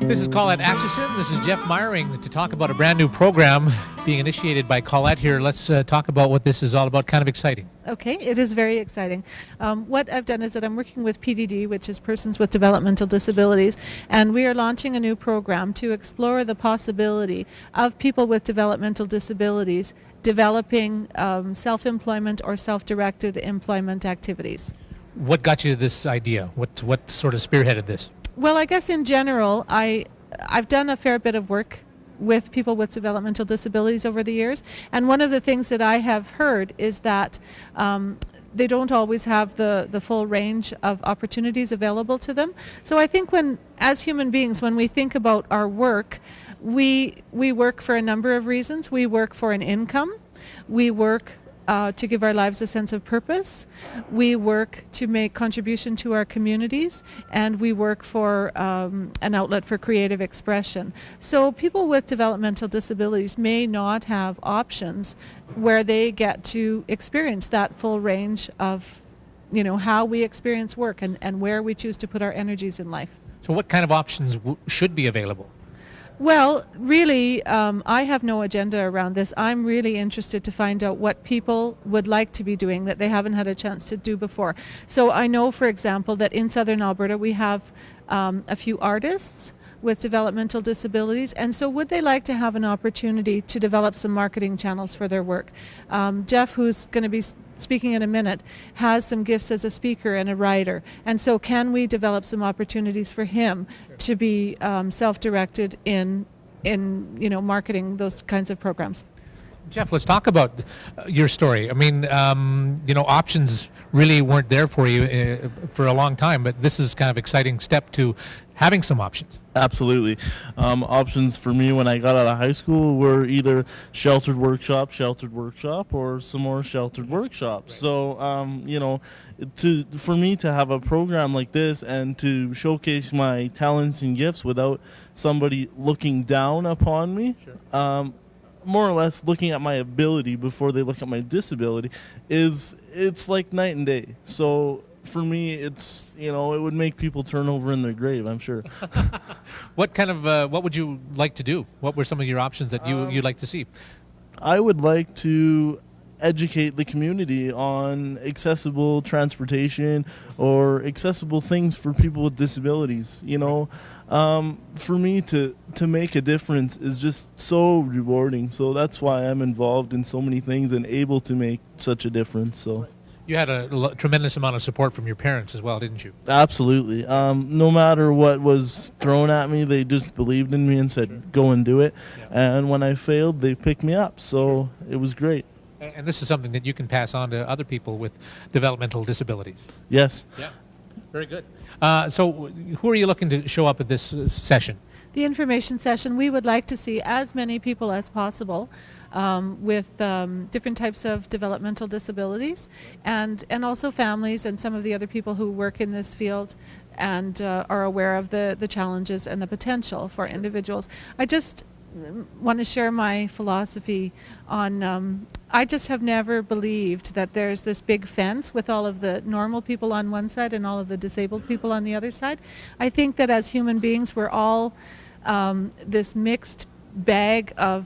This is Colette Acheson. This is Geoff Meyering to talk about a brand new program being initiated by Colette here. Let's talk about what this is all about. Kind of exciting. Okay, it is very exciting. What I've done is that I'm working with PDD, which is Persons with Developmental Disabilities, and we are launching a new program to explore the possibility of people with developmental disabilities developing self-employment or self-directed employment activities. What got you to this idea? What sort of spearheaded this? Well, I guess in general, I've done a fair bit of work with people with developmental disabilities over the years, and one of the things that I have heard is that they don't always have the full range of opportunities available to them. So I think as human beings, when we think about our work, we work for a number of reasons. We work for an income. We work to give our lives a sense of purpose. We work to make contribution to our communities, and we work for an outlet for creative expression. So people with developmental disabilities may not have options where they get to experience that full range of, how we experience work and where we choose to put our energies in life. So what kind of options should be available? Well, really, I have no agenda around this. I'm really interested to find out what people would like to be doing that they haven't had a chance to do before. So I know, for example, that in Southern Alberta we have a few artists with developmental disabilities, and so would they like to have an opportunity to develop some marketing channels for their work? Geoff, who's going to be speaking in a minute, has some gifts as a speaker and a writer, and so can we develop some opportunities for him to be self-directed in marketing those kinds of programs? Geoff, let's talk about your story. I mean, options really weren't there for you for a long time, but this is kind of exciting step to having some options. Absolutely. Options for me when I got out of high school were either sheltered workshop, or some more sheltered workshops. So, for me to have a program like this and to showcase my talents and gifts without somebody looking down upon me, sure. More or less looking at my ability before they look at my disability, it's like night and day. So for me, it's, it would make people turn over in their grave, I'm sure. What would you like to do? What were some of your options that you'd like to see? I would like to educate the community on accessible transportation or accessible things for people with disabilities. For me to make a difference is just so rewarding. So that's why I'm involved in so many things and able to make such a difference. So you had a tremendous amount of support from your parents as well, didn't you? Absolutely. No matter what was thrown at me, they just believed in me and said, go and do it. Yeah. And when I failed, they picked me up. So it was great. And this is something that you can pass on to other people with developmental disabilities. Yes. Yeah. Very good. So who are you looking to show up at this session? The information session, we would like to see as many people as possible with different types of developmental disabilities, and also families and some of the other people who work in this field and are aware of the challenges and the potential for individuals. I just want to share my philosophy on I just have never believed that there's this big fence with all of the normal people on one side and all of the disabled people on the other side. I think that as human beings we're all this mixed bag of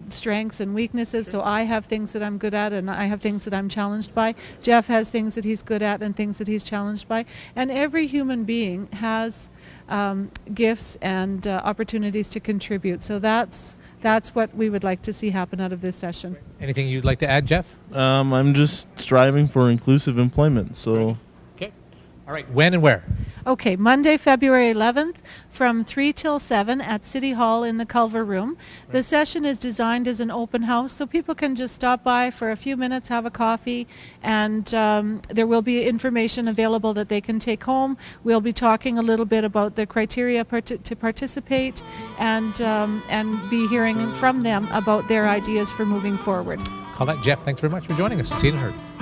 strengths and weaknesses. So I have things that I'm good at and I have things that I'm challenged by. Geoff has things that he's good at and things that he's challenged by. And every human being has gifts and opportunities to contribute. So that's what we would like to see happen out of this session. Anything you'd like to add, Geoff? I'm just striving for inclusive employment. So. Okay. All right. When and where? Okay, Monday, February 11th from 3 till 7 at City Hall in the Culver Room. The session is designed as an open house, so people can just stop by for a few minutes, have a coffee, and there will be information available that they can take home. We'll be talking a little bit about the criteria to participate and be hearing from them about their ideas for moving forward. Colette, Geoff, thanks very much for joining us. It's seen and heard.